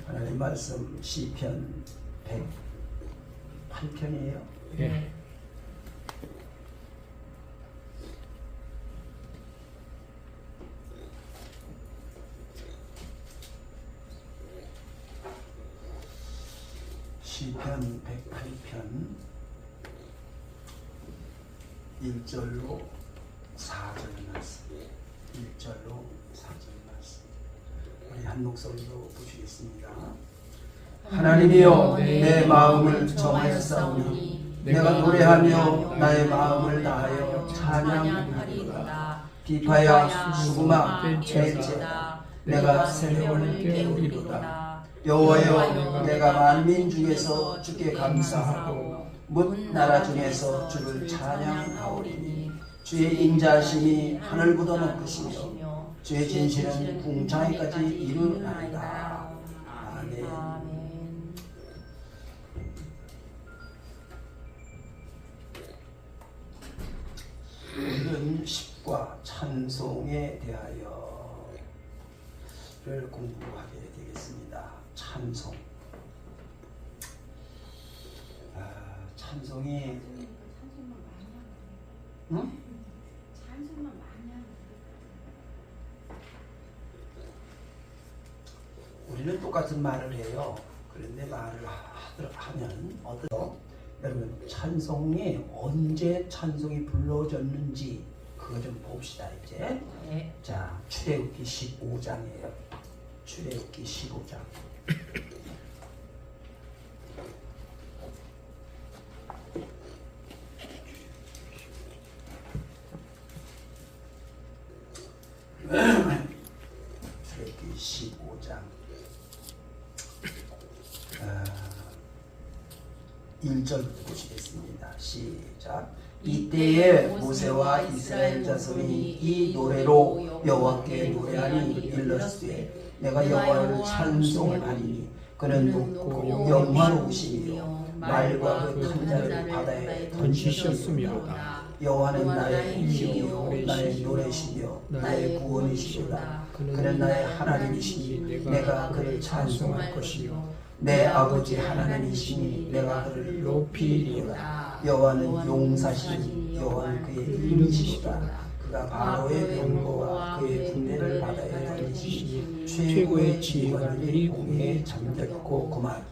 하나님 말씀 시편 108편이에요. 예. 시편 108편 1절로 4절 말씀. 1절로 4절 말씀. 우리 한 목소리로 보시겠습니다. 하나님이여, 내 마음을 정하였사오니 내가 노래하며 나의 마음을 다하여 찬양하리로다. 비파야 수구마 벨체다. 내가 새벽을 깨우리로다. 여호와여, 내가 만민 중에서 주께 감사하고 뭇 나라 중에서 주를 찬양하오리니 주의 인자하심이 하늘보다 높으시며 주의 진실은 궁창에까지 이르나이다. 아멘. 오늘은 십과 찬송에 대하여를 공부하게 되겠습니다. 찬송. 찬송이 응? 찬송만 많이 하는 우리는 똑같은 말을 해요. 그런데 말을 하면 여러분 찬송이 언제 찬송이 불러졌는지 그거 좀 봅시다 이제. 네. 자, 출애굽기 15장이에요. 출애굽기 15장. 출애굽기 15장 1절부터 보시겠습니다. 시작. 이때에 모세와 이스라엘 자손이 이 노래로 여호와께 노래하니 일렀으되 내가 여호와를 찬송하리니 그는 높고 영화로우시며 말과 그 탄자를 바다에 던지셨음이로다. 여호와는 나의 힘이요 나의 노래시며 나의 구원이시로다. 그는 나의 하나님이시니 내가 그를 찬송할 것이요 내 아버지 하나님이시니 내가 그를 높이리로다. 여호와는 용사시니 여호와는 그의 이름이시로다. 그가 바로의 병거와 그의 군대를 바다에 던지시니 최고의 지휘관들이 공에 잠겼고 그만.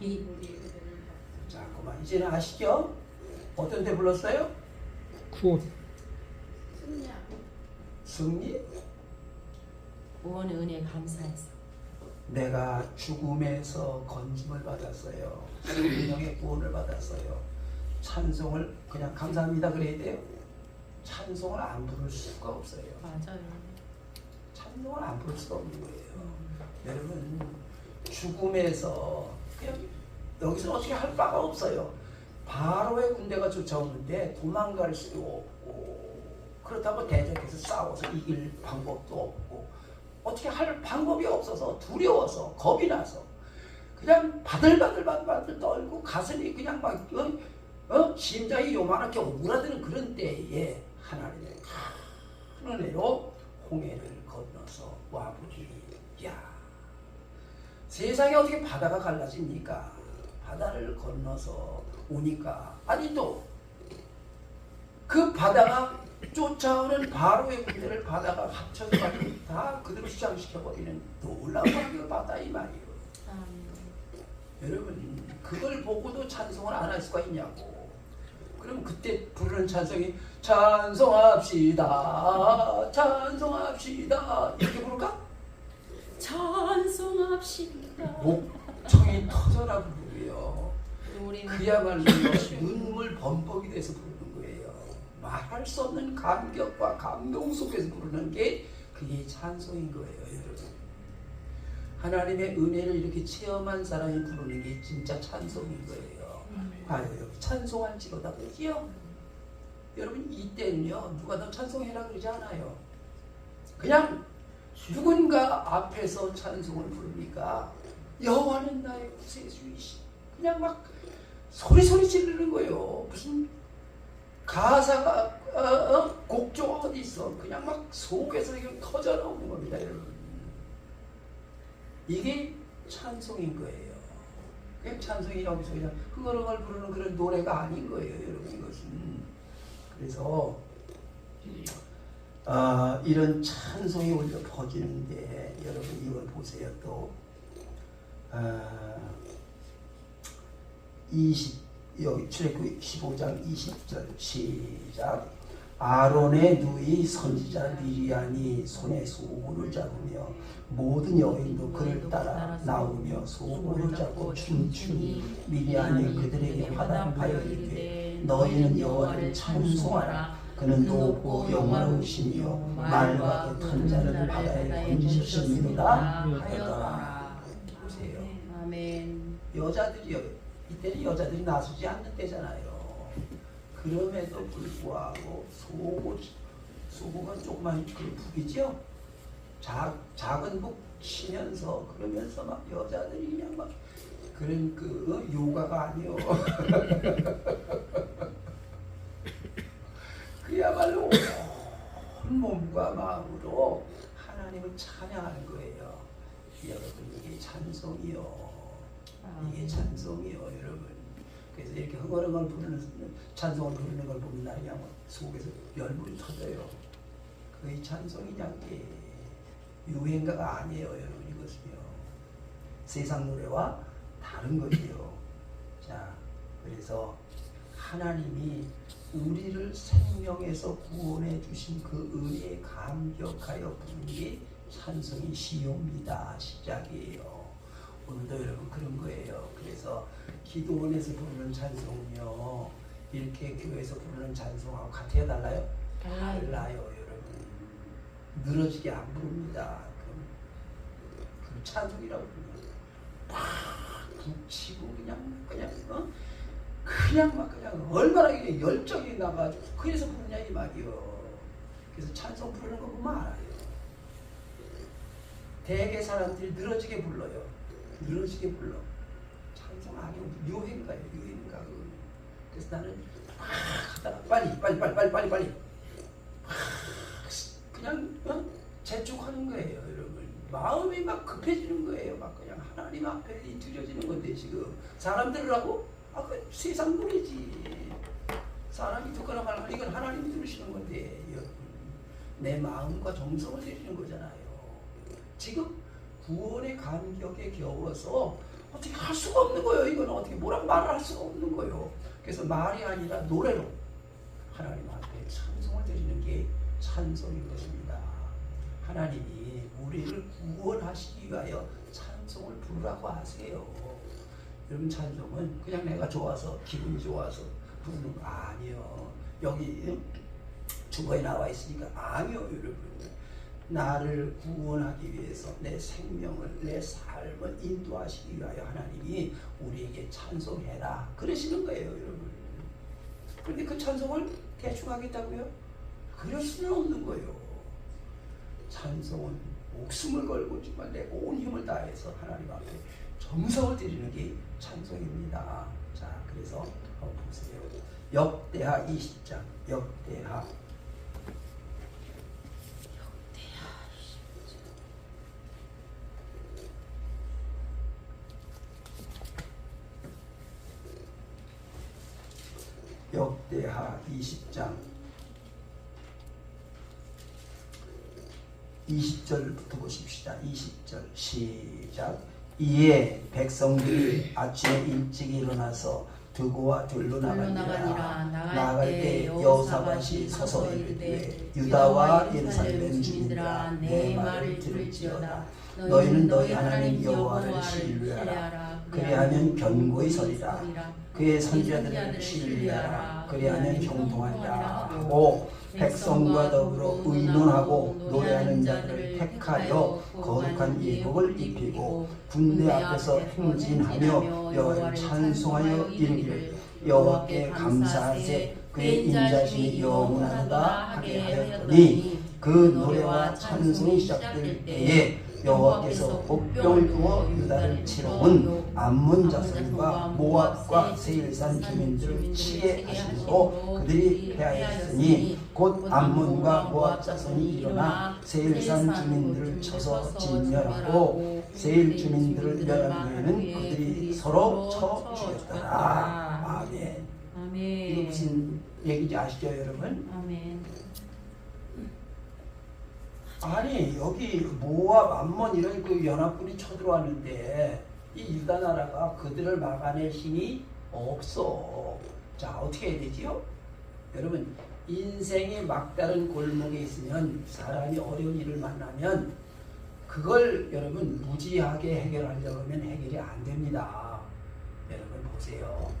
자, 그만. 이제는 아시죠? 어떤 데 불렀어요? 굿. 승리? 구원의 은혜에 감사해서 내가 죽음에서 건짐을 받았어요. 생명의 구원을 받았어요. 찬송을 그냥 감사합니다 그래야 돼요? 찬송을 안 부를 수가 없어요. 맞아요. 찬송을 안 부를 수가 없는 거예요. 여러분 죽음에서 그냥 여기서 어떻게 할 바가 없어요. 바로의 군대가 쫓아오는데 도망갈 수도 없고 그렇다고 대적해서 싸워서 이길 방법도 없고 어떻게 할 방법이 없어서 두려워서 겁이 나서 그냥 바들바들 떨고 가슴이 그냥 막 심장이 요만하게 오그라드는 그런 때에 하나님의 큰 은혜로 홍해를 건너서 와보니 야 세상에 어떻게 바다가 갈라집니까? 바다를 건너서 오니까 아니 또 그 바다가 쫓아오는 바로의 군대를 바다가 합쳐가지고 다 그대로 시장시켜버리는 놀라운 바다 이 말이에요. 여러분 그걸 보고도 찬송을 안 할 수가 있냐고. 그럼 그때 부르는 찬송이 찬송합시다 찬송합시다 이렇게 부를까? 찬송합시다. 목청이 터져라 부르고요. 우리는 그야말로 눈물 범벅이 돼서 부르는 거예요. 말할 수 없는 감격과 감동 속에서 부르는 게 그게 찬송인 거예요. 여러분 하나님의 은혜를 이렇게 체험한 사람이 부르는 게 진짜 찬송인 거예요. 봐요 여기 찬송할지로다 그러지요? 여러분 이때는요 누가 너 찬송해라 그러지 않아요. 그냥 누군가 앞에서 찬송을 부르니까 여호와는 나의 구세주이시 그냥 막 소리 지르는 거예요. 무슨 가사가 곡조가 어디 있어? 그냥 막 속에서 이게 터져 나오는 겁니다, 여러분. 이게 찬송인 거예요. 그냥 찬송이 여기서 그냥 흥얼흥얼 부르는 그런 노래가 아닌 거예요, 여러분. 이것은. 그래서 이런 찬송이 올려 퍼지는데 여러분 이걸 보세요. 또 20 출애굽기 15장 20절 시작. 아론의 누이 선지자 미리암이 손에 소고를 잡으며 모든 여인도 그를 따라 나오며 소고를 잡고 춤추니 미리암이 그들에게 화답하여 이르되 너희는 여호와를 찬송하라. 그는 높고 영화로우시며 말과 같은 자를 바다에 던지셨습니다 하였더라. 보세요. 아멘. 여자들이요, 이때는 여자들이 나서지 않는 때잖아요. 그럼에도 불구하고 소고가 조그만 그 북이죠. 작은 북 치면서 그러면서 막 여자들이 그냥 막 그런 그 요가가 아니요. 그야말로 온 몸과 마음으로 하나님을 찬양하는 거예요. 여러분 이게 찬송이요. 이게 찬송이요, 여러분. 그래서 이렇게 흥얼흥얼 부르는 찬송을 부르는 걸 보면 나는 그냥 속에서 열불이 터져요. 그게 찬송이냐, 게 유행가가 아니에요, 여러분. 이것은요. 세상 노래와 다른 것이요. 자, 그래서 하나님이 우리를 생명에서 구원해 주신 그 은혜에 감격하여 부르는 게 찬송이 시옵니다. 시작이에요. 오늘도 여러분 그런 거예요. 그래서 기도원에서 부르는 찬송은요, 이렇게 교회에서 부르는 찬송하고 같아요, 달라요? 달라요, 여러분. 늘어지게 안 부릅니다. 그 찬송이라고 부르면 팍 북치고 그냥 막 그냥 얼마나 그냥 열정이 나가지고 그래서 부르냐 이 말이요. 그래서 찬송 부르는 거 보면 알아요. 대개 사람들이 늘어지게 불러요. 늘어지게 불러. 찬송 아니고 유행가예요. 유행가. 그래서 나는 하다가 빨리 그냥 재촉하는 거예요, 여러분. 마음이 막 급해지는 거예요. 막 그냥 하나님 앞에 드려지는 건데 지금 사람들이라고 그 세상 노래지. 사람이 듣거나 말거나 이건 하나님이 들으시는 건데 여러분, 내 마음과 정성을 드리는 거잖아요. 지금 구원의 감격에 겨워서 어떻게 할 수가 없는 거예요. 이건 어떻게 뭐라고 말을 할 수가 없는 거예요. 그래서 말이 아니라 노래로 하나님 앞에 찬송을 드리는 게 찬송인 것입니다. 하나님이 우리를 구원하시기 위하여 찬송을 부르라고 하세요. 여러분, 찬송은 그냥 내가 좋아서 기분이 좋아서 부르는 거 아니요. 여기 주보에 나와 있으니까 아니요, 여러분. 나를 구원하기 위해서 내 생명을, 내 삶을 인도하시기 위하여 하나님이 우리에게 찬송해라 그러시는 거예요, 여러분. 그런데 그 찬송을 대충 하겠다고요? 그럴 수는 없는 거예요. 찬송은 목숨을 걸고 정말 내 온 힘을 다해서 하나님 앞에 정성을 드리는 게 찬송입니다. 자, 그래서 한번 보세요. 역대하 20장, 역대하 20장 20절부터 보십시다. 20절 시작. 이에 백성들이 아침에 일찍 일어나서 두고와 둘로 나가니라. 나갈 때 여호사밧이 서서 이르되 유다와 예루살렘 주민들아, 내 말을 들을지어다. 너희는 너희 하나님 여호와를 신뢰하라. 그리하면 견고히 서리라. 그의 선지자들을 신뢰하라. 그리하면 형통하리라 하고, 백성과 더불어 의논하고 노래하는 자들을 택하여 거룩한 예복을 입히고 군대 앞에서 행진하며 여호와를 찬송하여 이르기를 여호와께 감사하세. 그의 인자심이 영원하다 하게 하였더니, 그 노래와 찬송이 시작될 때에 여호와께서 복병을 두어 유다를 치러 온 암몬 자손과 모압과 세일산 주민들을 치게 하심으로 그들이 패하였으니 곧 암몬과 모압 자손이 일어나 세일산 주민들을 쳐서 진멸하고 세일 주민들을 멸한 후에는 그들이 서로 쳐 죽였더라. 아멘. 아멘. 이거 무슨 얘기인지 아시죠, 여러분? 아멘. 아니 여기 모압, 암몬 이런 그 연합군이 쳐들어왔는데 이 유다 나라가 그들을 막아낼 힘이 없어. 자, 어떻게 해야 되지요? 여러분, 인생의 막다른 골목에 있으면 사람이 어려운 일을 만나면 그걸 여러분 무지하게 해결하려고 하면 해결이 안 됩니다. 여러분 보세요.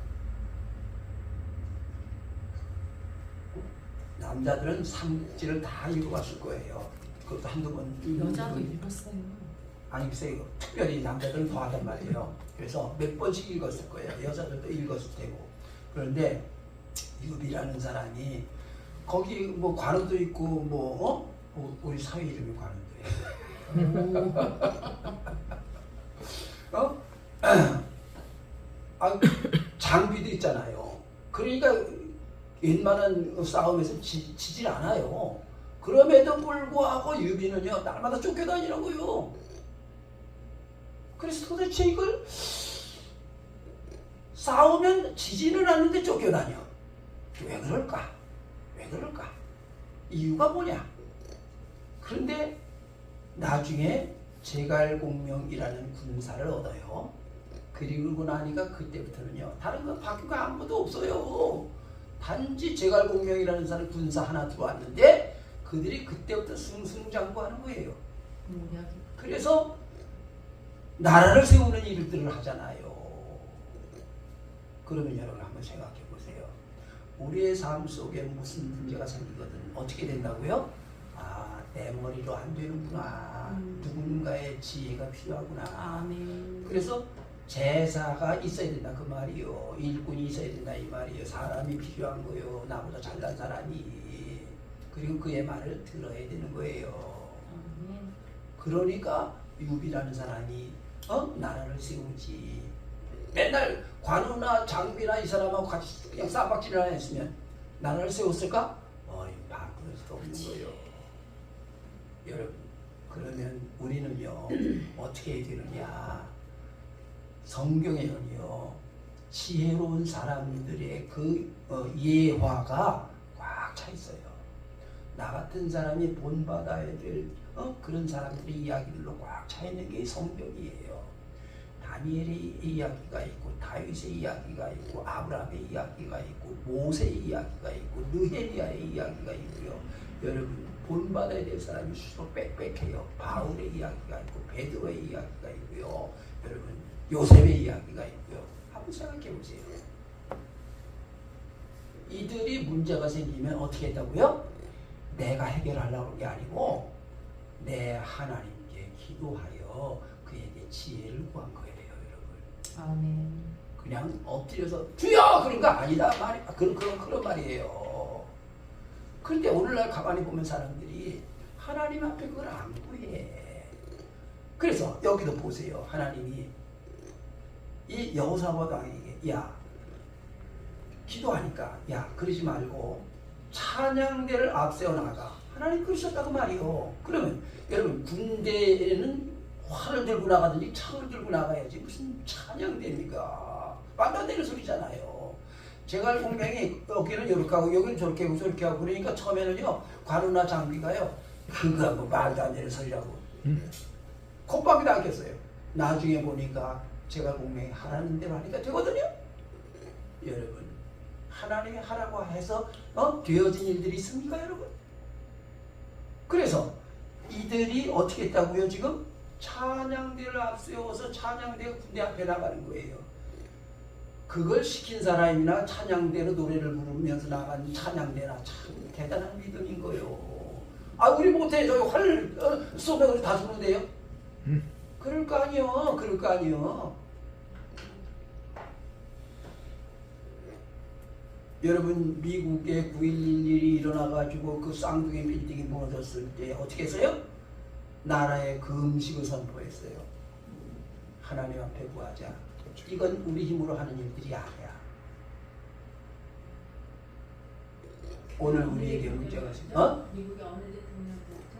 남자들은 삼국지를 다 읽어봤을 거예요. 그것도 한두 번. 여자도 읽었어요. 아니 글쎄요. 특별히 남자들은 더 하단 말이에요. 그래서 몇 번씩 읽었을 거예요. 여자들도 읽었을 테고. 그런데 유비라는 사람이 거기 뭐 관우도 있고 뭐 우리 사위 이름이 관우인데. 장비도 있잖아요. 그러니까 웬만한 싸움에서 지질 않아요. 그럼에도 불구하고 유비는요 날마다 쫓겨다니라고요. 그래서 도대체 이걸 싸우면 지지는 않는데 쫓겨다녀. 왜 그럴까? 왜 그럴까? 이유가 뭐냐? 그런데 나중에 제갈공명이라는 군사를 얻어요. 그리고 나니까 그때부터는요 다른 거 바뀐 거 아무것도 없어요. 단지 제갈공명이라는 사람 군사 하나 들어왔는데 그들이 그때부터 승승장구하는 거예요. 그래서 나라를 세우는 일들을 하잖아요. 그러면 여러분 한번 생각해 보세요. 우리의 삶 속에 무슨 문제가 생기거든 어떻게 된다고요? 아, 내 머리로 안 되는구나. 누군가의 지혜가 필요하구나. 아멘. 그래서 제사가 있어야 된다 그 말이요. 일꾼이 있어야 된다 이 말이요. 사람이 필요한 거요. 나보다 잘난 사람이. 그리고 그의 말을 들어야 되는 거예요. 아멘. 그러니까 유비라는 사람이 나라를 세우지. 맨날 관우나 장비나 이 사람하고 같이 그냥 쌈박질을 했으면 나라를 세웠을까? 바꿀 수 없는 거예요. 여러분, 그러면 우리는요 어떻게 해야 되느냐? 성경에는요 지혜로운 사람들의 그 예화가 꽉 차 있어요. 나 같은 사람이 본받아야 될 그런 사람들의 이야기들로 꽉 차 있는 게 성경이에요. 다니엘의 이야기가 있고 다윗의 이야기가 있고 아브라함의 이야기가 있고 모세의 이야기가 있고 느헤미야의 이야기가 있고요. 여러분 본받아야 될 사람이 수도 빽빽해요. 바울의 이야기가 있고 베드로의 이야기가 있고요. 여러분 요셉의 이야기가 있고요. 한번 생각해 보세요. 이들이 문제가 생기면 어떻게 했다고요? 내가 해결하려고 하는 게 아니고 내 하나님께 기도하여 그에게 지혜를 구한 거예요, 여러분. 아멘. 그냥 엎드려서 주여! 그런 거 아니다 말이 그런 말이에요. 그런데 오늘날 가만히 보면 사람들이 하나님 앞에 그걸 안 구해. 그래서 여기도 보세요. 하나님이 이 여호사밧 왕에게 야 기도하니까 야 그러지 말고 찬양대를 앞세워 나가. 하나님 그러셨다고 말이요. 그러면 여러분 군대에는 활을 들고 나가든지 창을 들고 나가야지 무슨 찬양대입니까? 말도 안 되는 소리잖아요. 제갈공명이 여기는 이렇게 하고 여기는 저렇게 하고 저렇게 하고 그러니까 처음에는요 관우나 장비가요 그거 뭐 말도 안 되는 소리라고 콧방귀 나겠어요. 나중에 보니까 제갈공명이 하라는 대로 하니까 되거든요. 여러분 하나님이 하라고 해서 되어진 일들이 있습니까 여러분? 그래서 이들이 어떻게 했다고요 지금? 찬양대를 앞세워서 찬양대가 군대 앞에 나가는 거예요. 그걸 시킨 사람이나 찬양대로 노래를 부르면서 나간 찬양대나 참 대단한 믿음인 거예요. 아 우리 못해 저희 활 쏘면 다 죽는데요? 그럴 거 아니요. 그럴 거 아니요. 여러분 미국의 9.11일이 일어나가지고 그 쌍둥이 빌딩이 무너졌을 때 어떻게 했어요? 나라의 금식을 선포했어요. 하나님 앞에 구하자. 이건 우리 힘으로 하는 일들이 아니야. 오늘 우리에게 문제가 있어요. 어? 미국의 어느 대통령이었죠?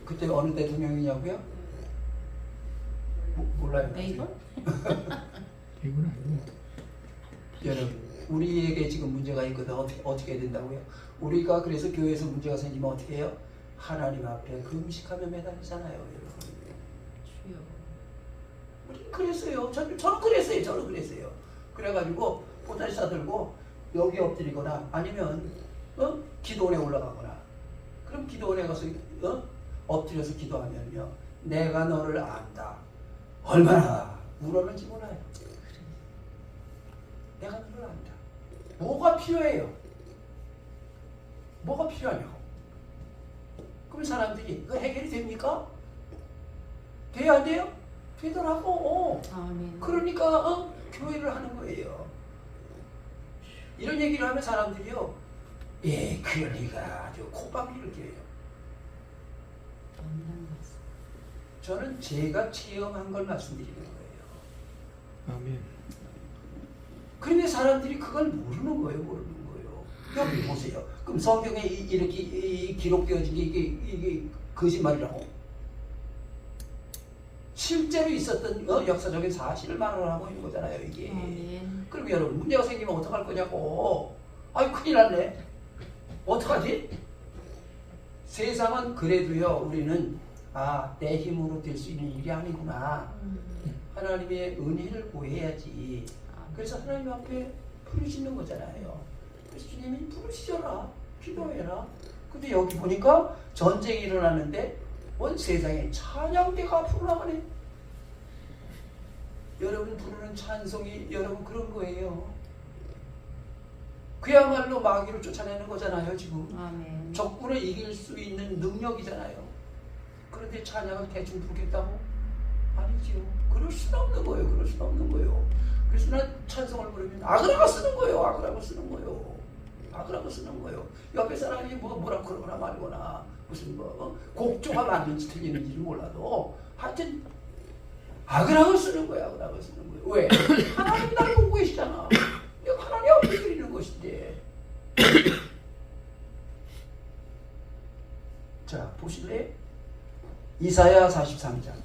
그때 어느 대통령이냐고요? 몰라요. 레이건? 이건 아니고. 여러분, 우리에게 지금 문제가 있거든. 어떻게 해야 된다고요? 우리가 그래서 교회에서 문제가 생기면 어떻게 해요? 하나님 앞에 금식하며 매달리잖아요, 여러분. 주여. 우리 그랬어요. 저는 그랬어요. 그래가지고 보따리 싸들고 여기 엎드리거나 아니면 기도원에 올라가거나. 그럼 기도원에 가서 엎드려서 기도하면요, 내가 너를 안다. 얼마나 울었는지 몰라요. 내가 너를 안다. 뭐가 필요해요? 뭐가 필요하냐고. 그럼 사람들이 그 해결이 됩니까? 돼야 안 돼요? 되더라고. 아멘. 그러니까 교회를 하는 거예요. 이런 얘기를 하면 사람들이요, 예, 그럴 리가 아주 콧방귀를 껴요. 맞는 말씀. 저는 제가 체험한 걸 말씀드리는 거예요. 아멘. 그런데 사람들이 그걸 모르는 거예요. 여기 보세요. 그럼 성경에 이렇게 기록되어진 게 이게 거짓말이라고? 실제로 있었던 역사적인 사실을 말하고 있는 거잖아요, 이게. 아멘. 그럼 여러분, 문제가 생기면 어떡할 거냐고. 아이, 큰일 났네. 어떡하지? 세상은 그래도요, 우리는 내 힘으로 될 수 있는 일이 아니구나. 하나님의 은혜를 구해야지. 그래서 하나님 앞에 부르시는 거잖아요. 그래서 주님이 부르시잖아. 기도해라. 근데 여기 보니까 전쟁이 일어나는데 온 세상에 찬양대가 앞으로 나가네. 여러분 부르는 찬송이 여러분 그런 거예요. 그야말로 마귀를 쫓아내는 거잖아요, 지금. 아멘. 적군을 이길 수 있는 능력이잖아요. 그런데 찬양을 대충 부르겠다고? 아니지요. 그럴 수는 없는 거예요. 그래서 난 찬송을 부르면 악으라고 쓰는 거예요. 옆에 사람이 뭐라 그러거나 말거나 무슨 곡조가 맞는지 틀리는지를 몰라도 하여튼 악으라고 쓰는 거야. 왜? 하나님 나를 보고 계시잖아. 내가 하나님 앞에 드리는 것인데. 자, 보실래요? 이사야 43장.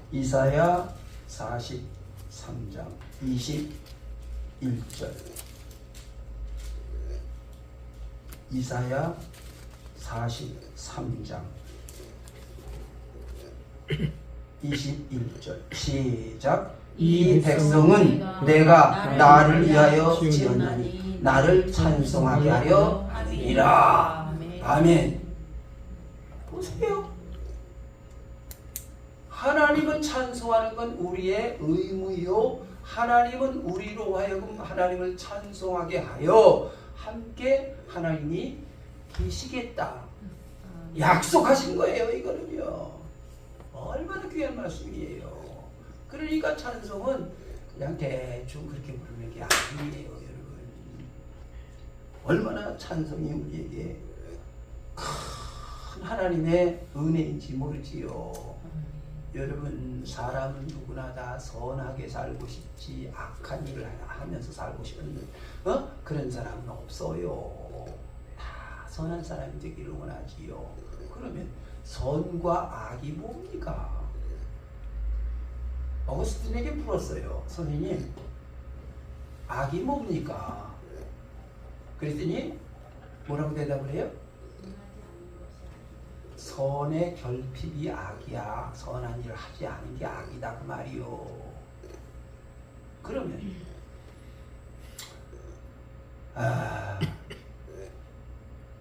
이사야 43장 21절. 이사야 43장 21절 시작. 이 백성은 내가 나를 위하여 지었나니 나를 찬송하게 하려 함이라. 아멘. 보세요. 하나님은 찬송하는 건 우리의 의무요, 하나님은 우리로 하여금 하나님을 찬송하게 하여 함께 하나님이 계시겠다 약속하신 거예요. 이거는요, 얼마나 귀한 말씀이에요. 그러니까 찬송은 그냥 대충 그렇게 부르는 게 아니에요, 여러분. 얼마나 찬송이 우리에게 큰 하나님의 은혜인지 모르지요. 여러분, 사람은 누구나 다 선하게 살고 싶지 악한 일을 하면서 살고 싶은 그런 사람은 없어요. 다 선한 사람이 되기를 원하지요. 그러면 선과 악이 뭡니까? 어거스틴에게 물었어요. 선생님, 악이 뭡니까? 그랬더니 뭐라고 대답을 해요? 선의 결핍이 악이야. 선한 일을 하지 않은 게 악이다, 그 말이요. 그러면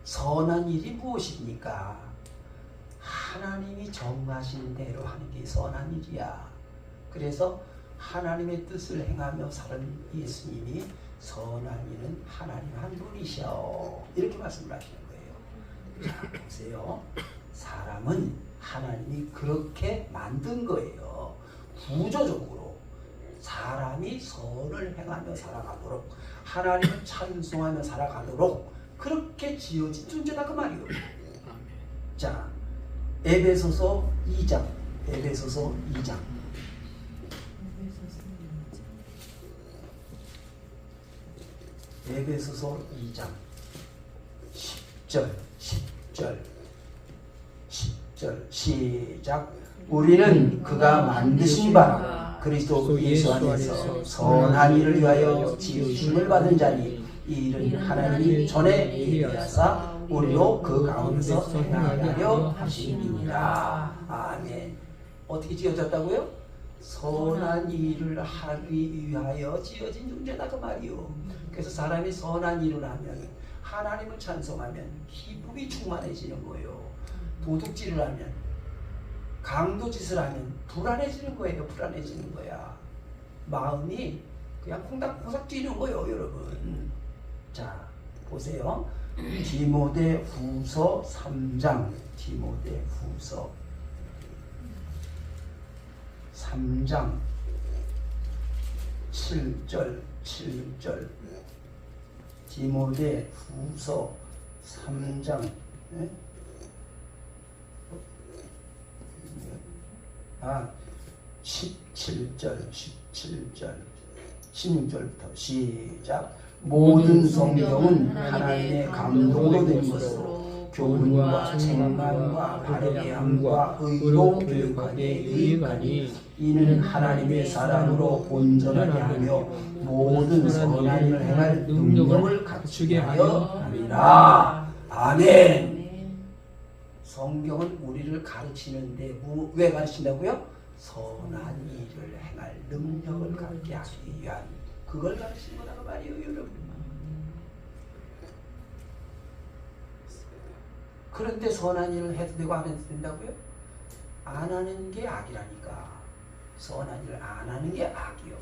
선한 일이 무엇입니까? 하나님이 정하신 대로 하는 게 선한 일이야. 그래서 하나님의 뜻을 행하며 사는 예수님이 선한 일은 하나님 한 분이셔, 이렇게 말씀을 하시는 거예요. 자, 보세요. 사람은 하나님이 그렇게 만든 거예요. 구조적으로 사람이 선을 행하며 살아가도록 하나님을 찬송하며 살아가도록 그렇게 지어진 존재다 그 말이요. 아멘. 자, 에베소서 2장. 에베소서 2장. 에베소서 2장 10절 시작. 우리는 그가 만드신 바라 그리스도 예수 안에서 선한 일을 위하여 지으심을 받은 자니 이 일은 하나님이 전에 예비하사 우리로 그 가운데서 행하게 하려 하심이니라. 아멘. 어떻게 지어졌다고요? 선한 일을 하기 위하여 지어진 존재다 그 말이요. 그래서 사람이 선한 일을 하면 하나님을 찬송하면 기쁨이 충만해지는 거예요. 도둑질을 하면 강도짓을 하면 불안해지는 거예요. 불안해지는 거야. 마음이 그냥 콩닥콩닥 뛰는 거예요, 여러분. 자, 보세요. 디모데 후서 3장. 디모데 후서 3장 7절 디모데 후서 3장 17절 16절부터 시작. 모든 성경은 하나님의 감동으로 된 것으로 교훈과 책망과 바르게 함과 의로 교육하게 유익하니 이는 하나님의 사람으로 온전하게 하며 모든 선한 일을 행할 능력을 갖추게 하여 함이라. 아멘. 성경은 우리를 가르치는데 왜 가르친다고요? 선한 일을 행할 능력을 갖게 하기 위한 그걸 가르치는 거라고 말이에요, 여러분. 그런데 선한 일을 해도 되고 안 해도 된다고요? 안 하는 게 악이라니까. 선한 일을 안 하는 게 악이요.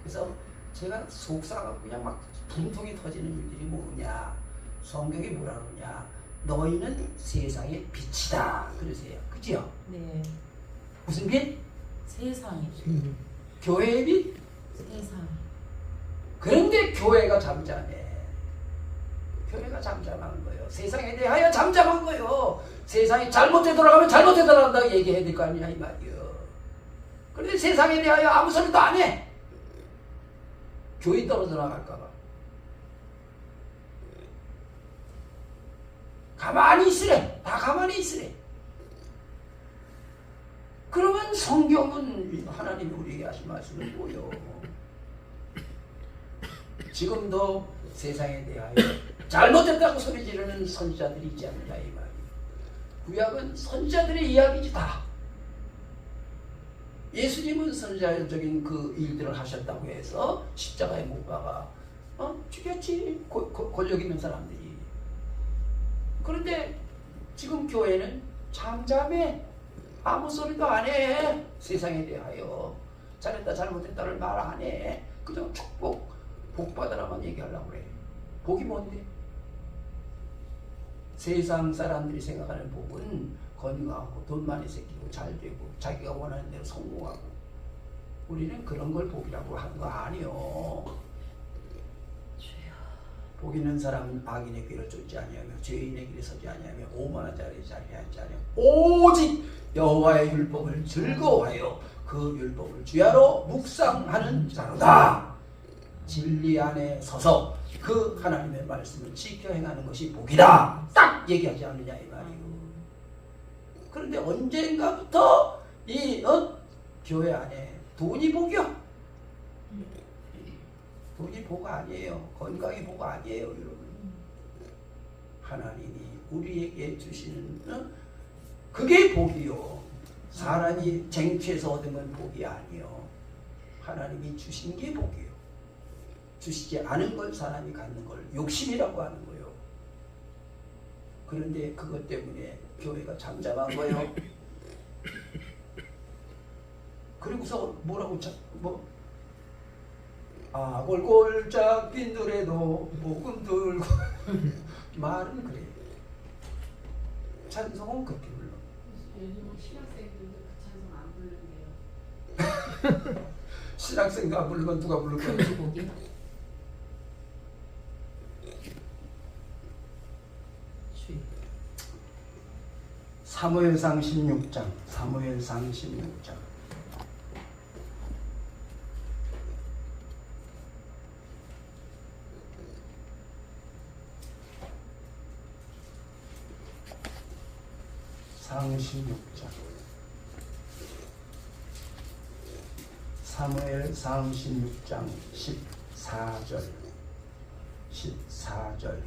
그래서 제가 속상하고 그냥 막 분통이 터지는 일들이 뭐냐. 성경이 뭐라 그러냐. 너희는 세상의 빛이다. 그러세요. 그죠? 네. 무슨 빛? 세상이. 교회의 빛? 세상. 그런데 교회가 잠잠해. 교회가 잠잠한 거예요. 세상에 대하여 잠잠한 거예요. 세상이 잘못돼 돌아가면 잘못돼 돌아간다고 얘기해야 될 거 아니냐 이 말이에요. 그런데 세상에 대하여 아무 소리도 안 해. 교회 떨어져 나갈까 봐. 가만히 있으래. 다 가만히 있으래. 그러면 성경은 하나님이 우리에게 하신 말씀은 뭐요? 지금도 세상에 대하여 잘못됐다고 소리 지르는 선지자들이 있지 않느냐 이 말이에요. 구약은 선지자들의 이야기지 다. 예수님은 선지자적인 그 일들을 하셨다고 해서 십자가에 못 박아 죽였지. 권력 있는 사람들이. 그런데 지금 교회는 잠잠해. 아무 소리도 안 해. 세상에 대하여 잘했다 잘못했다를 말 안 해. 그냥 축복 복 받으라만 얘기하려고 그래. 복이 뭔데? 세상 사람들이 생각하는 복은 건강하고 돈 많이 생기고 잘 되고 자기가 원하는 대로 성공하고. 우리는 그런 걸 복이라고 하는 거 아니요. 복 있는 사람은 악인의 길을 쫓지 아니하며 죄인의 길에 서지 아니하며 오만한 자리에 자리하지 아니하며 오직 여호와의 율법을 즐거워하여 그 율법을 주야로 묵상하는 자로다. 진리 안에 서서 그 하나님의 말씀을 지켜 행하는 것이 복이다. 딱 얘기하지 않느냐 이 말이에요. 그런데 언젠가부터 이 교회 안에 돈이 복이요. 돈이 복 아니에요. 건강이 복 아니에요, 여러분. 하나님이 우리에게 주시는 그게 복이요. 사람이 쟁취해서 얻은 건 복이 아니요. 하나님이 주신 게 복이요. 주시지 않은 걸 사람이 갖는 걸 욕심이라고 하는 거예요. 그런데 그것 때문에 교회가 잠잠한 거예요. 그리고서 뭐라고 골골짝 빈 노래도 복음 들고 말은 그래. 찬송은 그렇게 불러. 요즘 신학생들도 그 찬송 안 부르는데요. 신학생도 안 부르면 누가 부를 거야? 금주곡이요? 주의. 사무엘상 16장. 사무엘상 16장. 상 16장. 사무엘상 16장 14절. 14절.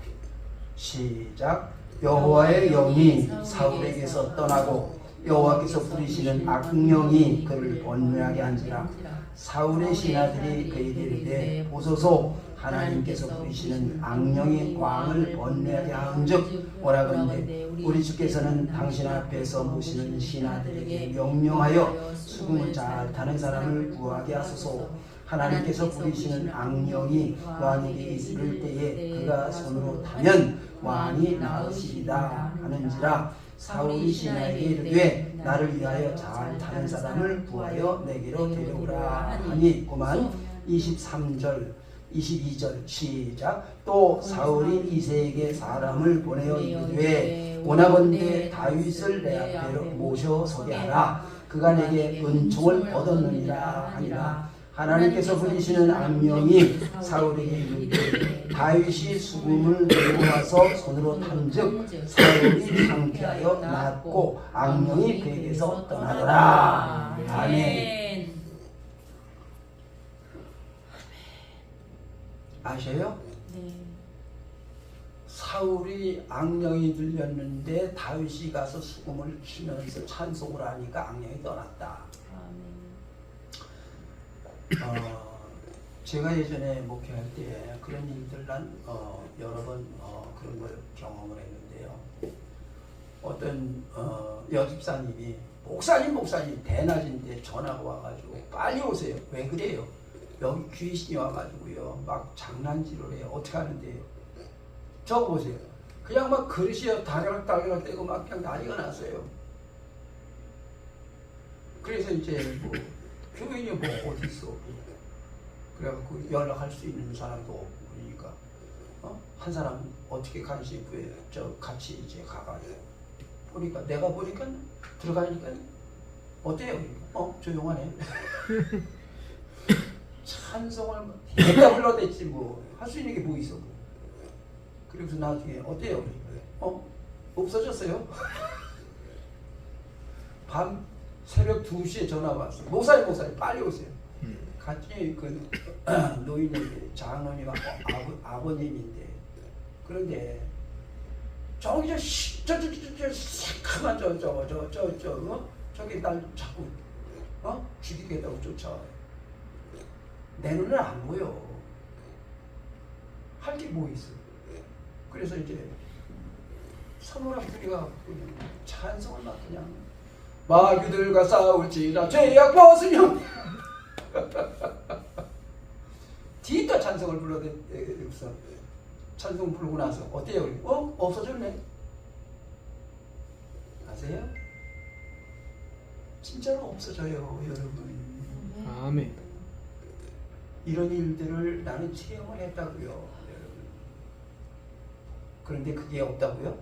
시작. 여호와의 영이 사울에게서 떠나고 여호와께서 부리시는 악령이 그를 번뇌하게 한지라. 사울의 신하들이 그에게 이르되 보소서 하나님께서 부리시는 악령이 왕을 번뇌하게 한즉 오라건대 우리 주께서는 당신 앞에서 모시는 신하들에게 명령하여 수금을 잘 타는 사람을 구하게 하소서. 하나님께서 부리시는 악령이 왕에게 이를 때에 그가 손으로 타면 왕이 나으시리다 하는지라. 사울이 신하에게 이르되 나를 위하여 잘 타는 사람을 구하여 내게로 데려오라 하니 그만. 23절 22절 시작. 또 사울이 이새에게 사람을 보내어 이르되 원하건대 다윗을 내 앞에 모셔 서게 하라. 그가 내게 은총을 얻었느니라 하니라. 하나님께서 부리시는 악령이 사울에게 이르되 다윗이 수금을 들고 와서 손으로 탄즉 사울이 상쾌하여 낫고 악령이 그에게서 떠나더라. 아멘. 아셔요? 네. 사울이 악령이 들렸는데 다윗이 가서 수금을 치면서 찬송을 하니까 악령이 떠났다. 아멘. 제가 예전에 목회할 때 그런 일들 난 여러 번 그런 걸 경험을 했는데요. 어떤 여집사님이 목사님 대낮인데 전화가 와가지고 빨리 오세요. 왜 그래요? 여기 귀신이 와가지고요 막 장난질을 해요. 어떻게 하는데요? 저 보세요. 그냥 막 그릇이 다락다락 떼고 막 그냥 난리가 났어요. 그래서 이제 뭐 교인이 뭐 어디 있어? 그래갖고 연락할 수 있는 사람도 없고 그러니까 한 사람 어떻게 간신히 구해요? 저 같이 이제 가가지고 보니까 내가 보니까 들어가니까 어때요? 조용하네. 찬송을 내가 불러댔지 뭐 할 수 있는 게 뭐 있어? 그래서 나중에 어때요? 없어졌어요? 밤 새벽 2시에 전화 왔어요. 목사님 빨리 오세요. 같이 그 노인에게 장로님하고 아버님인데 그런데 저기 저 새카만 저기 날 자꾸 죽이겠다고 쫓아와요. 내 눈에 안 보여. 할 게 뭐 있어? 그래서 이제 선호랑 둘이가 찬송을 막 그냥 마귀들과 싸울지라 죄악 벗으면 뒤따 찬송을 불러서 찬송 부르고 나서 어때요? 없어졌네. 아세요? 진짜로 없어져요, 여러분. 아멘. 이런 일들을 나는 체험을 했다고요, 여러분. 그런데 그게 없다고요?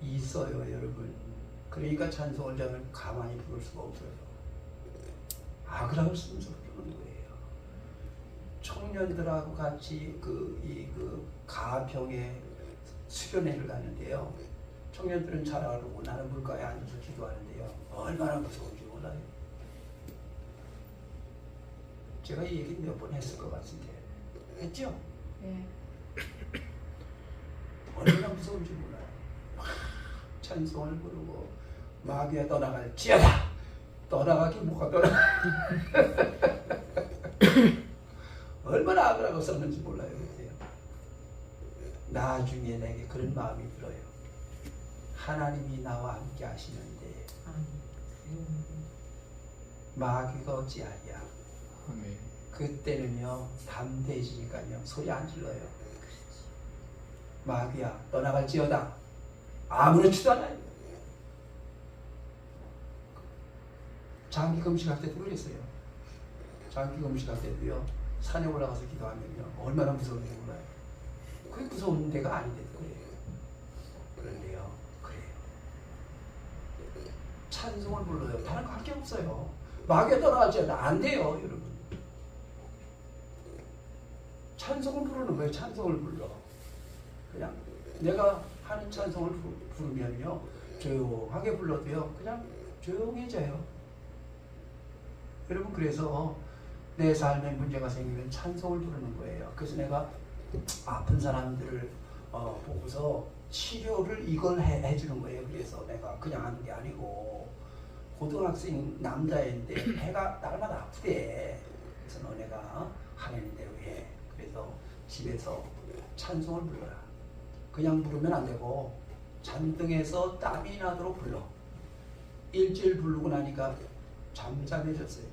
있어요, 여러분. 그러니까 찬송을 저는 가만히 부를 수가 없어요. 악을 쓰면서 부르는 거예요. 청년들하고 같이 그 가평에 수련회를 가는데요. 청년들은 잘 알고 나는 물가에 앉아서 기도하는데요. 얼마나 무서운지 몰라요. 제가 이 얘기 몇 번 했을 것 같은데 했죠? 네. 얼마나 무서운지 몰라요. 찬송을 부르고 마귀야 떠나갈지어다. 떠나가기 뭐가 떠나. 얼마나 악을 하고 썼는지 몰라요. 그때요. 나중에 내게 그런 마음이 들어요. 하나님이 나와 함께 하시는데 마귀가 어찌하랴. 아멘. 그때는요 담대해지니까요 소리 안 질러요. 마귀야 떠나갈지어다. 아무렇지도 않아요. 장기 금식할 때도 그랬어요. 장기금식 할 때도요. 산에 올라가서 기도하면요. 얼마나 무서운지 몰라요. 그게 무서운 데가 아닌데도 그래요. 그런데요. 그래요. 찬송을 불러요. 다른 거 할 게 없어요. 마귀에 따라가지 않아. 안 돼요, 여러분. 찬송을 부르는 거예요. 찬송을 불러. 그냥 내가 하는 찬송을 부르면요. 조용하게 불러도요. 그냥 조용해져요. 여러분 그래서 내 삶에 문제가 생기면 찬송을 부르는 거예요. 그래서 내가 아픈 사람들을 보고서 치료를 이걸 해주는 거예요. 그래서 내가 그냥 하는 게 아니고 고등학생 남자인데 애가 날마다 아프대. 그래서 너네가 하는 대로 해. 그래서 집에서 찬송을 불러라. 그냥 부르면 안 되고 잔등에서 땀이 나도록 불러. 일주일 부르고 나니까 잠잠해졌어요.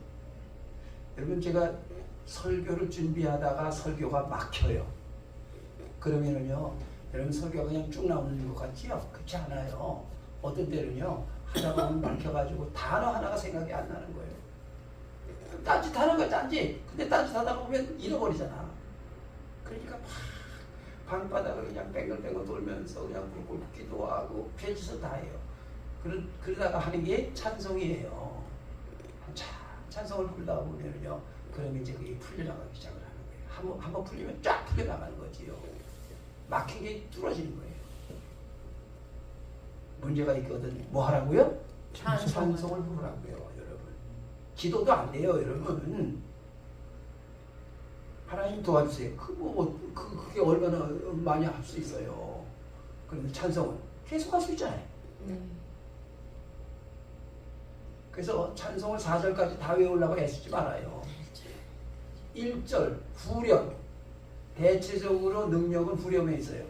여러분 제가 설교를 준비하다가 설교가 막혀요. 그러면은요, 여러분 설교가 그냥 쭉 나오는 것 같지요? 그렇지 않아요. 어떤 때는요, 하다 보면 막혀가지고 단어 하나가 생각이 안 나는 거예요. 딴짓하는 거야, 딴짓. 근데 딴짓하다 보면 잃어버리잖아. 그러니까 막 방바닥을 그냥 뱅글뱅글 돌면서 그냥 꿀꿀 기도하고 별짓을 다 해요. 그러다가 하는 게 찬송이에요. 찬송을 부르다 보면요, 그러면 이제 그게 풀려나가기 시작을 하는 거예요. 한번 풀리면 쫙 풀려나가는 거지요. 막힌 게 뚫어지는 거예요. 문제가 있거든. 뭐 하라고요? 찬송을 부르라고요, 여러분. 기도도 안 돼요, 여러분. 하나님 도와주세요. 그게 얼마나 많이 할 수 있어요. 그런데 찬송은 계속 할 수 있잖아요. 그래서 찬송을 4절까지 다 외우려고 애쓰지 말아요. 1절 후렴. 대체적으로 능력은 후렴에 있어요.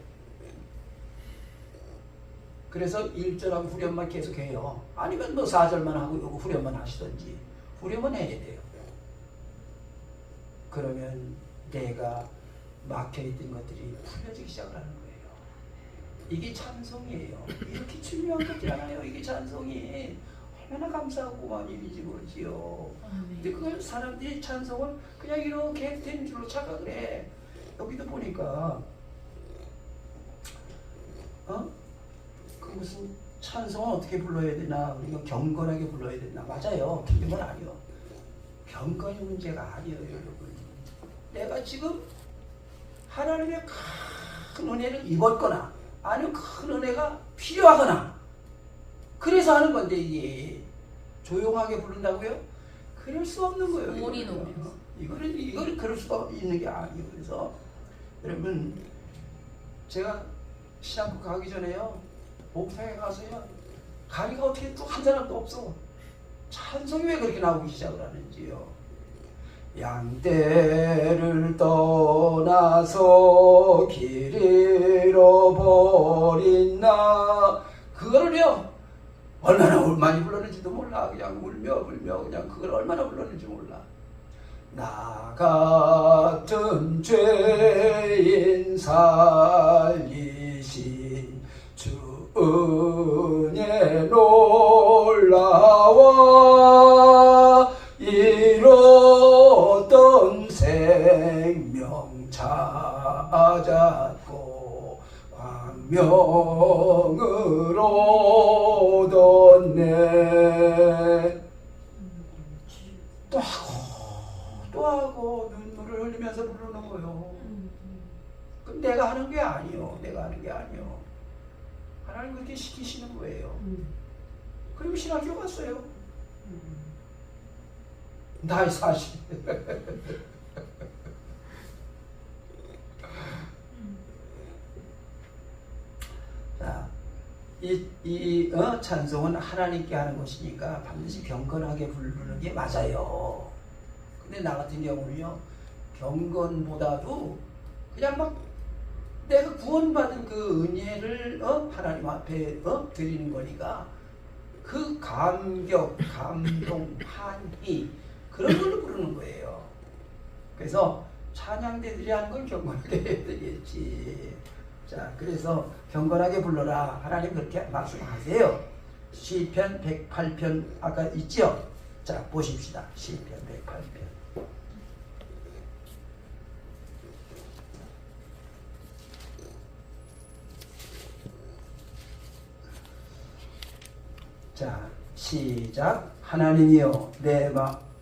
그래서 1절하고 후렴만 계속 해요. 아니면 뭐 4절만 하고 요거 후렴만 하시든지. 후렴은 해야 돼요. 그러면 내가 막혀있던 것들이 풀려지기 시작을 하는 거예요. 이게 찬송이에요. 이렇게 중요한 것이 않아요. 이게 찬송이. 얼마나 감사하고 고마운 일인지 모르지요. 근데 그걸 사람들이 찬송을 그냥 이렇게 된 줄로 착각을 해. 여기도 보니까 그 무슨 찬송은 어떻게 불러야 되나, 우리가 경건하게 불러야 되나. 맞아요. 틀린 건 아니요. 경건이 문제가 아니에요, 여러분. 내가 지금 하나님의 큰 은혜를 입었거나 아니면 큰 은혜가 필요하거나 그래서 하는 건데, 이게 조용하게 부른다고요? 그럴 수 없는 거예요. 소리 높여서. 이거를 그럴 수가 있는 게 아니에요. 그래서 여러분, 제가 신학교 가기 전에요, 목탕에 가서요, 강의가 어떻게 또 한 사람도 없어. 찬송이 왜 그렇게 나오기 시작을 하는지요. 양떼를 떠나서 길 잃어버린 나, 그거를요 얼마나 많이 불렀는지도 몰라. 그냥 울며 그냥 그걸 얼마나 불렀는지 몰라. 나 같은 죄인 살리신 주 은혜 놀라워 잃었던 생명 찾았고 광명을 얻었네. 또 하고 눈물을 흘리면서 부르는 거예요. 그럼 내가 하는 게 아니요. 하나님 그렇게 시키시는 거예요. 그리고 신학교 갔어요. 나이 40. 자, 찬송은 하나님께 하는 것이니까 반드시 경건하게 부르는 게 맞아요. 근데 나 같은 경우는요, 경건보다도 그냥 막 내가 구원받은 그 은혜를 하나님 앞에 드리는 거니까 그 감격, 감동, 환희 그런 걸로 부르는 거예요. 그래서 찬양대들이 하는 건 경건하게 해야 되겠지. 자, 그래서 경건하게 불러라. 하나님 그렇게 말씀하세요. 시편 108편 아까 있죠? 자, 보십시다. 시편 108편. 자, 시작. 하나님이여 내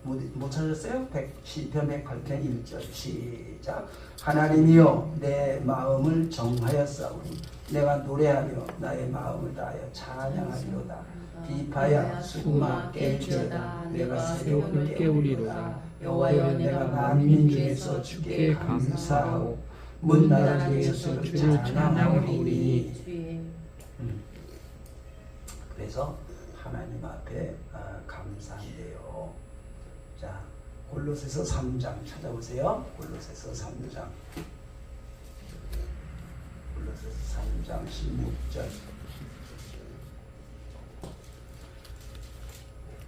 못 찾았어요? 시편 108편 1절 시작. 하나님이여 내 마음을 정하였사오니 내가 노래하며 나의 마음을 다하여 찬양하리로다. 비파야 수구마 깰지어다 내가 새벽을 깨우리로다. 여호와여 내가 만민 중에서 주께 감사하고 문나라 중에서 주를 찬양하오리니. 주의 그래서 하나님 앞에 감사한대요. 자, 골로새서 3장 찾아보세요. 골로새서 3장. 골로새서 3장 16절.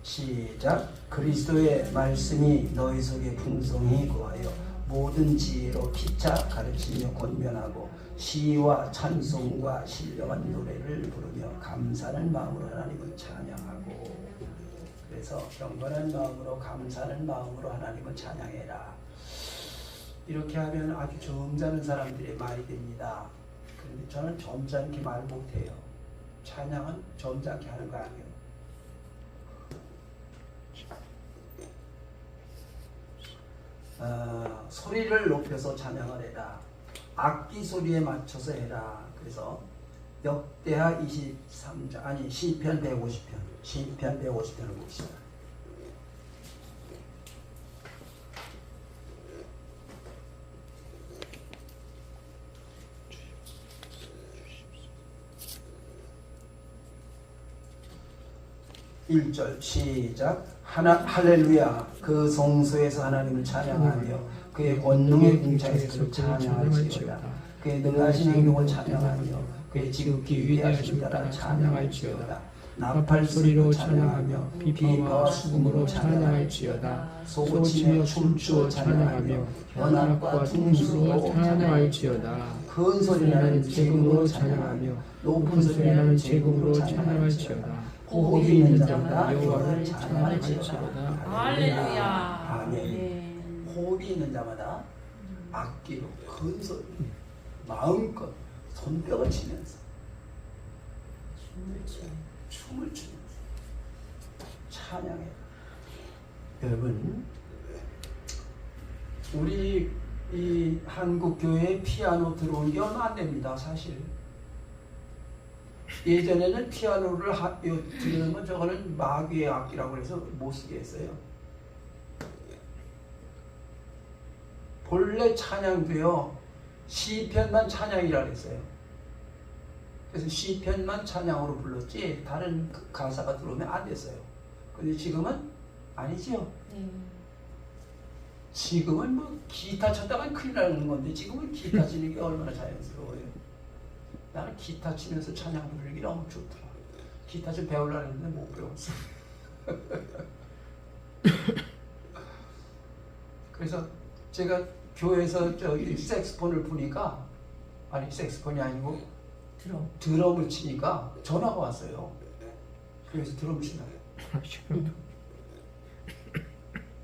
시작. 그리스도의 말씀이 너희 속에 풍성히 거하여 모든 지혜로 피차 가르치며 권면하고 시와 찬송과 신령한 노래를 부르며 감사하는 마음으로 하나님을 찬양하고. 그래서 경건한 마음으로 감사하는 마음으로 하나님을 찬양해라. 이렇게 하면 아주 점잖은 사람들의 말이 됩니다. 그런데 저는 점잖게 말 못해요. 찬양은 점잖게 하는 거 아니에요. 소리를 높여서 찬양을 해라. 악기 소리에 맞춰서 해라. 그래서 역대하 23장 아니 시편 150편 시편 150편을 봅시다. 일 절 시작. 할렐루야. 그 성소에서 하나님을 찬양하며 그의 권능의 궁창에서 그를 찬양할지어다. 그의 능하신 행동을 찬양하며 그의 지극히 위대하심을 따라 찬양할지어다. 나팔 소리로 찬양하며 비파와 수금으로 찬양할지어다. 소고치며 춤추어 찬양하며 현악과 퉁수로 찬양할지어다. 큰 소리 나는 제금으로 찬양하며 높은 소리 나는 제금으로 찬양할지어다. 호흡이 있는 자마다 여호와를 찬양할지어다. 할렐루야. 아멘. 호흡이 있는 자마다 악기로 큰 소리 마음껏 손뼉을 치면서 춤을 추면서 찬양해. 여러분, 우리 이 한국 교회에 피아노 들어온 게 얼마 안 됩니다. 사실 예전에는 피아노를 들으면 저거는 마귀의 악기라고 해서 못 쓰게 했어요. 본래 찬양도요 시편만 찬양이라 그랬어요. 그래서 시편만 찬양으로 불렀지 다른 가사가 들어오면 안 됐어요. 근데 지금은 아니죠. 지금은 뭐 기타 쳤다가 큰일 나는 건데 지금은 기타 치는 게 얼마나 자연스러워요. 나는 기타 치면서 찬양 부르기 너무 좋더라. 기타 좀 배우려고 했는데 못 배웠어. 그래서 제가 교회에서 저기 색스폰을 부니까 아니 색스폰이 아니고 드럼을 치니까 전화가 왔어요. 그래서 드럼 치나요.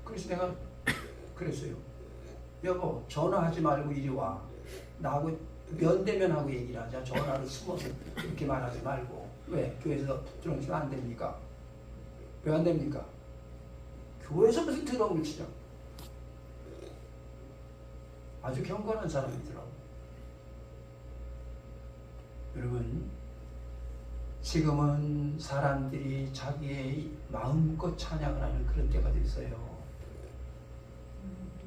그래서 내가 그랬어요. 여보 전화하지 말고 이리 와. 나하고 면대면하고 얘기를 하자. 전화를 숨어서 이렇게 말하지 말고. 왜? 교회에서 드럼 치면 안 됩니까? 왜 안 됩니까? 교회에서 무슨 드럼을 치냐? 아주 경건한 사람이더라고. 여러분, 지금은 사람들이 자기의 마음껏 찬양을 하는 그런 때가 됐어요.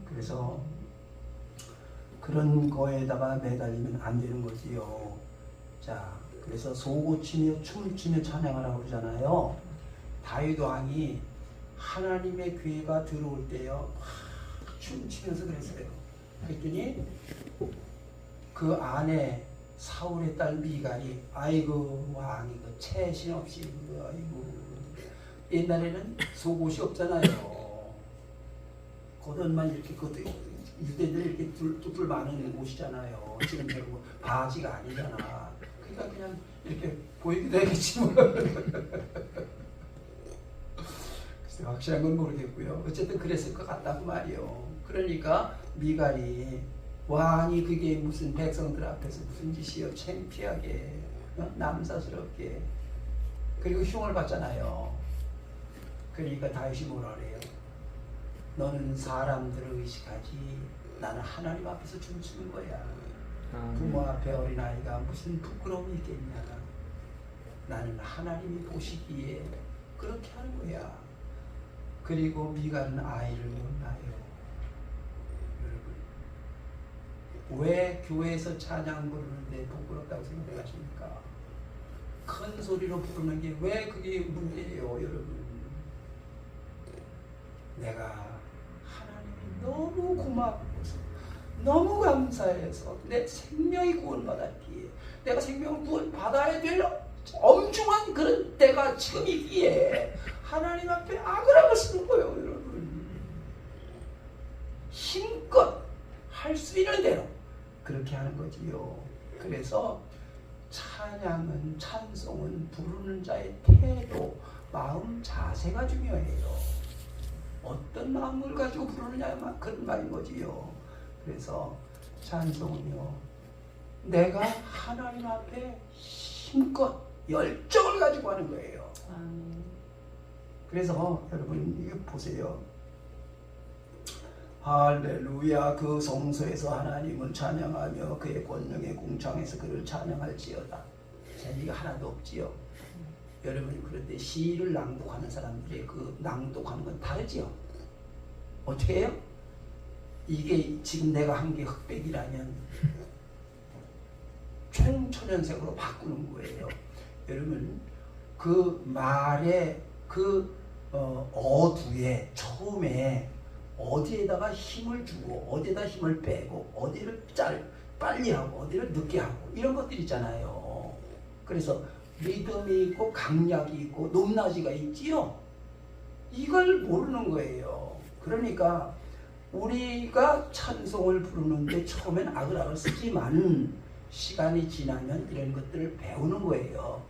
그래서 그런 거에다가 매달리면 안 되는 거지요. 자, 그래서 소고치며 춤을 추며 찬양하라고 그러잖아요. 다윗 왕이 하나님의 괴가 들어올 때요 막 춤추면서 그랬어요. 그랬더니 그 안에 사울의 딸 미갈이 아이고 왕이 그 채신 없이 아이고 옛날에는 속옷이 없잖아요. 겉옷만 이렇게 유대들 이렇게 뚫 많은 옷이잖아요. 지금 결국 바지가 아니잖아. 그러니까 그냥 이렇게 보이기도 하겠지 뭐. 글쎄 확실한 건 모르겠고요. 어쨌든 그랬을 것 같다고 말이요. 그러니까 미갈이 왕이 그게 무슨 백성들 앞에서 무슨 짓이요. 창피하게 남사스럽게 그리고 흉을 봤잖아요. 그러니까 다윗이 뭐라 그래요? 너는 사람들을 의식하지 나는 하나님 앞에서 춤추는 거야. 부모 앞에 어린아이가 무슨 부끄러움이 있겠냐. 나는 하나님이 보시기에 그렇게 하는 거야. 그리고 미가는 아이를 못 낳아요. 여러분, 왜 교회에서 찬양 부르는데 부끄럽다고 생각하십니까? 큰 소리로 부르는 게 왜 그게 문제예요, 여러분? 내가 하나님이 너무 고맙고서 너무 감사해서 내 생명이 구원받았기에 내가 생명을 구원받아야 될 엄중한 그런 때가 지금 있기에 하나님 앞에 아그락을 쓰는 거예요, 여러분. 힘껏 할 수 있는 대로 그렇게 하는 거지요. 그래서 찬양은, 찬송은 부르는 자의 태도, 마음 자세가 중요해요. 어떤 마음을 가지고 부르느냐, 그런 말인 거지요. 그래서 찬송은요, 내가 하나님 앞에 힘껏 열정을 가지고 하는 거예요. 아멘. 그래서 여러분 이거 보세요. 할렐루야. 그 성소에서 하나님을 찬양하며 그의 권능의 궁창에서 그를 찬양할지어다. 재미가 하나도 없지요. 여러분, 그런데 시를 낭독하는 사람들의 그 낭독하는 건 다르지요. 어떻게 해요? 이게 지금 내가 한 게 흑백이라면 총천연색으로 바꾸는 거예요. 여러분, 그 말의 그 어두에 처음에 어디에다가 힘을 주고 어디에다 힘을 빼고 어디를 빨리 하고 어디를 늦게 하고 이런 것들 있잖아요. 그래서 리듬이 있고 강약이 있고 높낮이가 있지요. 이걸 모르는 거예요. 그러니까 우리가 찬송을 부르는데 처음엔 아글아글 쓰지만 시간이 지나면 이런 것들을 배우는 거예요.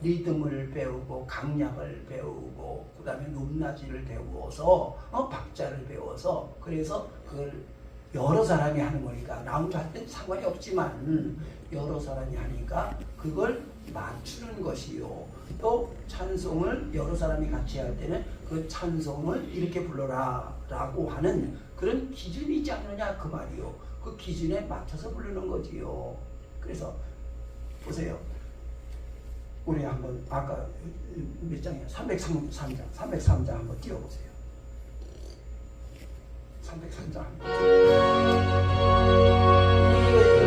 리듬을 배우고 강약을 배우고 그 다음에 높낮이를 배워서 박자를 배워서 그래서 그걸 여러 사람이 하는 거니까 나 혼자 할 땐 상관이 없지만 여러 사람이 하니까 그걸 맞추는 것이요. 또 찬송을 여러 사람이 같이 할 때는 그 찬송을 이렇게 불러라 라고 하는 그런 기준이 있지 않느냐 그 말이요. 그 기준에 맞춰서 부르는 거지요. 그래서 보세요. 우리 한번 아까 몇 장이야? 303장 한번 띄워보세요. 303장 한번 띄워보세요.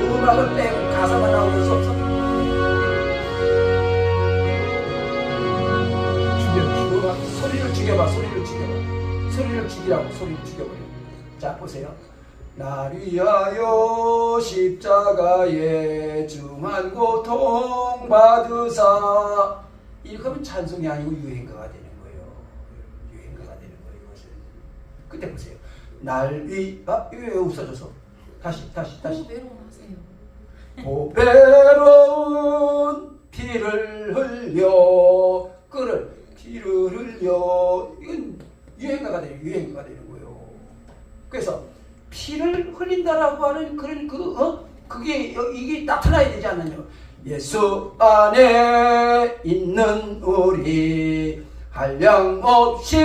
음악을 빼고 가사가 나오는 수 없어? 음악 소리를 죽여봐. 소리를 죽이라고 소리를 죽여버려. 자 보세요. 날 위하여 십자가에 중한 고통 받으사. 이렇게 하면 찬송이 아니고 유행가가 되는 거예요. 유행가가 되는 거예요. 이것은. 그때 보세요. 날 위, 이거 왜 없어져서? 다시. 외로워하세요. 보배로운 피를 흘려 끓을 피를 흘려. 이건 유행가가 되는 거예요. 그래서 피를 흘린다라고 하는 그런 그게 이게 나타나야 되지 않느냐. 예수 안에 있는 우리 한량없이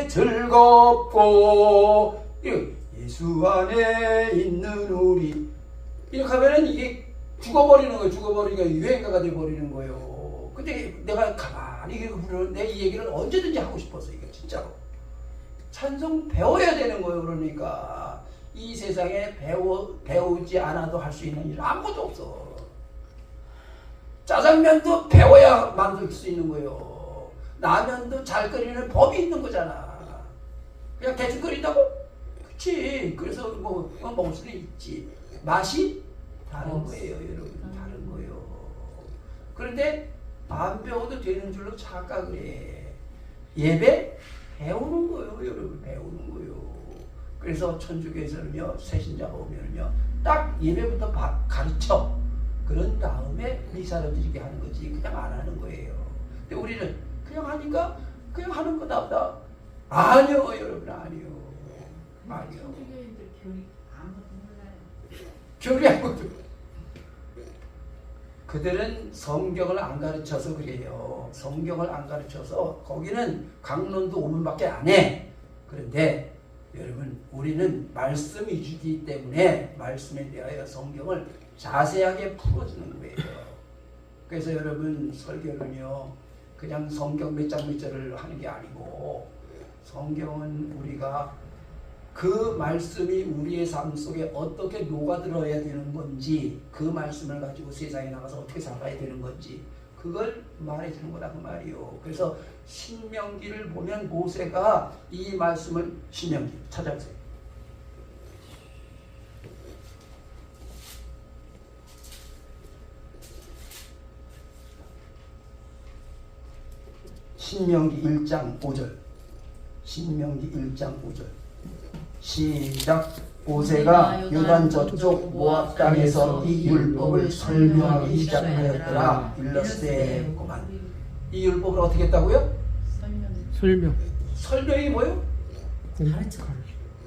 즐겁고 예수 안에 있는 우리 이렇게 하면은 이게 죽어버리는 거예요. 유행가가 돼버리는 거예요. 근데 내가 가만히 부르는데 이 얘기를 언제든지 하고 싶어서 이게 진짜로. 찬송 배워야 되는 거예요. 그러니까 이 세상에 배우지 않아도 할 수 있는 일 아무것도 없어. 짜장면도 배워야 만들 수 있는 거예요. 라면도 잘 끓이는 법이 있는 거잖아. 그냥 대충 끓인다고? 그치. 그래서 뭐 먹을 수는 있지. 맛이 다른 거예요, 여러분. 다른 거예요. 그런데 안 배워도 되는 줄로 착각을 해. 예배 배우는 거예요, 여러분. 배우는 거예요. 그래서 천주교에서는요, 새신자가 오면은요, 딱 예배부터 가르쳐. 그런 다음에 미사를 드리게 하는 거지, 그냥 안 하는 거예요. 근데 우리는 그냥 하니까 그냥 하는 거다 보다. 아니요, 여러분, 아니요. 천주교인들 교리 아무것도 몰라요. 교리 아무것도. 그들은 성경을 안 가르쳐서 그래요. 성경을 안 가르쳐서 거기는 강론도 5분밖에 안 해. 그런데 여러분 우리는 말씀 위주이기 때문에 말씀에 대하여 성경을 자세하게 풀어주는 거예요. 그래서 여러분 설교는요 그냥 성경 몇 장 몇 절을 하는 게 아니고 성경은 우리가 그 말씀이 우리의 삶 속에 어떻게 녹아들어야 되는 건지 그 말씀을 가지고 세상에 나가서 어떻게 살아야 되는 건지 그걸 말해주는 거다 그 말이요. 그래서 신명기를 보면 모세가 이 말씀을 신명기 찾아보세요. 신명기 1장 5절 신명기 1장 5절 시작. 모세가 요단 저쪽 모압 땅에서 이 율법을 설명하기 시작하였더라. 일러스되 그만. 이 율법을 어떻게 했다고요? 설명. 설명이 뭐예요? 가르쳐.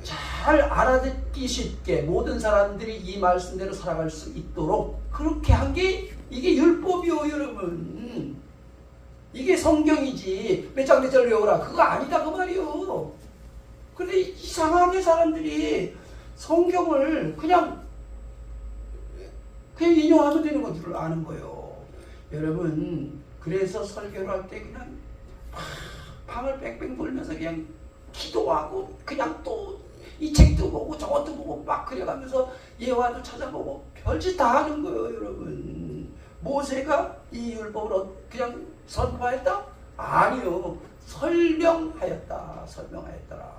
잘 알아듣기 쉽게 모든 사람들이 이 말씀대로 살아갈 수 있도록 그렇게 한 게 이게 율법이요 여러분. 이게 성경이지 몇 장 몇 절 외우라 그거 아니다 그 말이요. 근데 이상하게 사람들이 성경을 그냥 인용하면 되는 건 줄 아는 거예요. 여러분 그래서 설교를 할 때 그냥 방을 뺑뺑 돌면서 그냥 기도하고 그냥 또 이 책도 보고 저것도 보고 막 그래가면서 예화도 찾아보고 별짓 다 하는 거예요 여러분. 모세가 이 율법을 그냥 선포했다? 아니요. 설명하였다. 설명하였더라.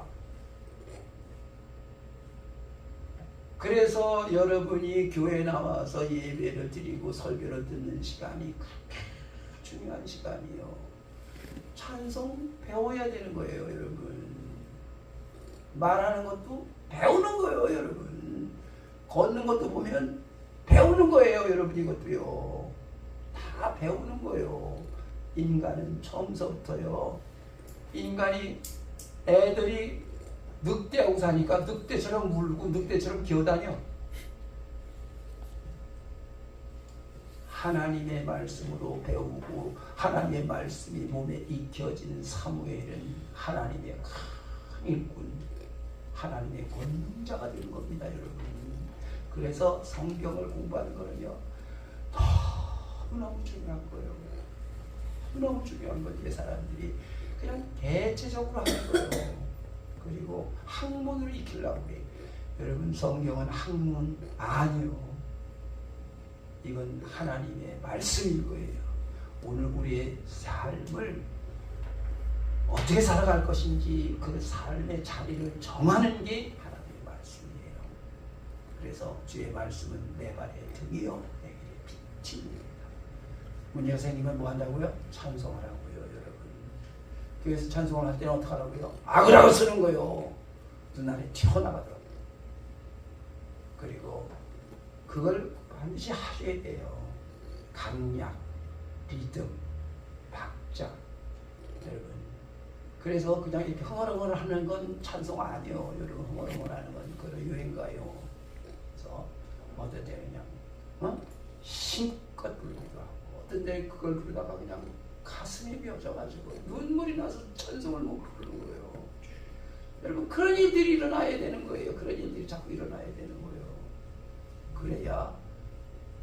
그래서 여러분이 교회에 나와서 예배를 드리고 설교를 듣는 시간이 그렇게 중요한 시간이요. 찬송 배워야 되는 거예요 여러분. 말하는 것도 배우는 거예요 여러분. 걷는 것도 보면 배우는 거예요 여러분. 이것도요 다 배우는 거예요. 인간은 처음서부터요 인간이 애들이 늑대하고 사니까 늑대처럼 물고 늑대처럼 기어다녀. 하나님의 말씀으로 배우고 하나님의 말씀이 몸에 익혀진 사무엘은 하나님의 큰 일꾼, 하나님의 권능자가 되는 겁니다 여러분. 그래서 성경을 공부하는 거는요 너무너무 중요한 거예요. 너무 중요한 거지. 사람들이 그냥 대체적으로 하는 거예요. 그리고 학문을 익히려고 그래. 여러분 성경은 학문 아니요. 이건 하나님의 말씀인 거예요. 오늘 우리의 삶을 어떻게 살아갈 것인지 그 삶의 자리를 정하는 게 하나님의 말씀이에요. 그래서 주의 말씀은 내 발의 등이요 내 길의 빛입니다. 문희 선생님은 뭐 한다고요? 찬송하라고요 여러분. 교회에서 찬송을 할 때는 어떻게 하라고요? 악으라고 쓰는 거예요. 눈알이 튀어나가더라고요. 그리고 그걸 반드시 하셔야 돼요. 강약, 리듬, 박자 여러분. 그래서 그냥 이렇게 흥얼흥얼 하는 건 찬송 아니에요. 여러분 흥얼흥얼 하는 건 그런 유행가요. 그래서 어떤 때 그냥 힘껏 부르기도 하고 어떤 때 그걸 부르다가 그냥 가슴이 맺어가지고 눈물이 나서 찬송을 못 부르는 거예요. 여러분 그런 일들이 일어나야 되는 거예요. 그런 일들이 자꾸 일어나야 되는 거예요. 그래야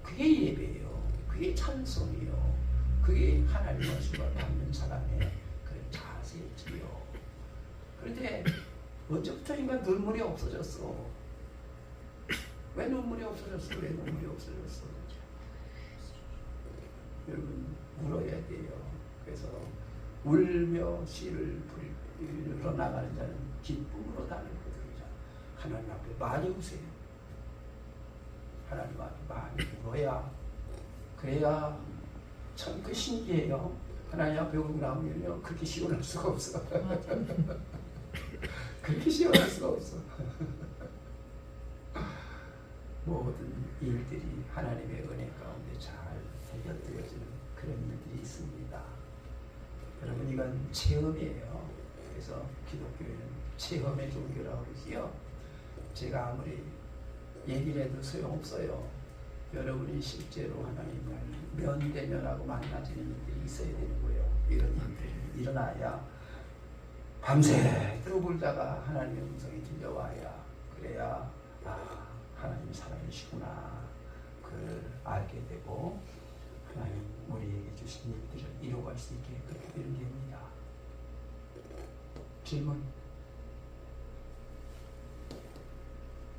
그게 예배예요. 그게 찬송이요. 그게 하나님의 말씀을 받는 사람의 그런 자세지요. 그런데 언제부터인가 눈물이 없어졌어. 왜 눈물이 없어졌어? 왜 눈물이 없어졌어? 여러분 울어야 돼요. 그래서 울며 씨를 부리러 나가는 자는 기쁨으로 다니거든요. 하나님 앞에 많이 우세요. 하나님 앞에 많이 울어야 그래야 참 그 신기해요. 하나님 앞에 울고 나오면요 그렇게 시원할 수가 없어. 그렇게 시원할 수가 없어. 모든 일들이 하나님의 은혜 가운데 잘 해결되어지는 그런 일들이 있습니다. 여러분 이건 체험이에요. 그래서 기독교에는 체험의 종교라고 그러지요. 제가 아무리 얘기를 해도 소용없어요. 여러분이 실제로 하나님을 면대면하고 만나지는 일이 있어야 되는 거예요. 이런 일들이 일어나야 밤새 들어불다가 하나님의 음성이 들려와야 그래야 하나님 살아계시구나 그걸 알게 되고 하나님 우리에게 주신 일들을 이루어갈 수 있게 그렇게 되는 겁니다. 질문.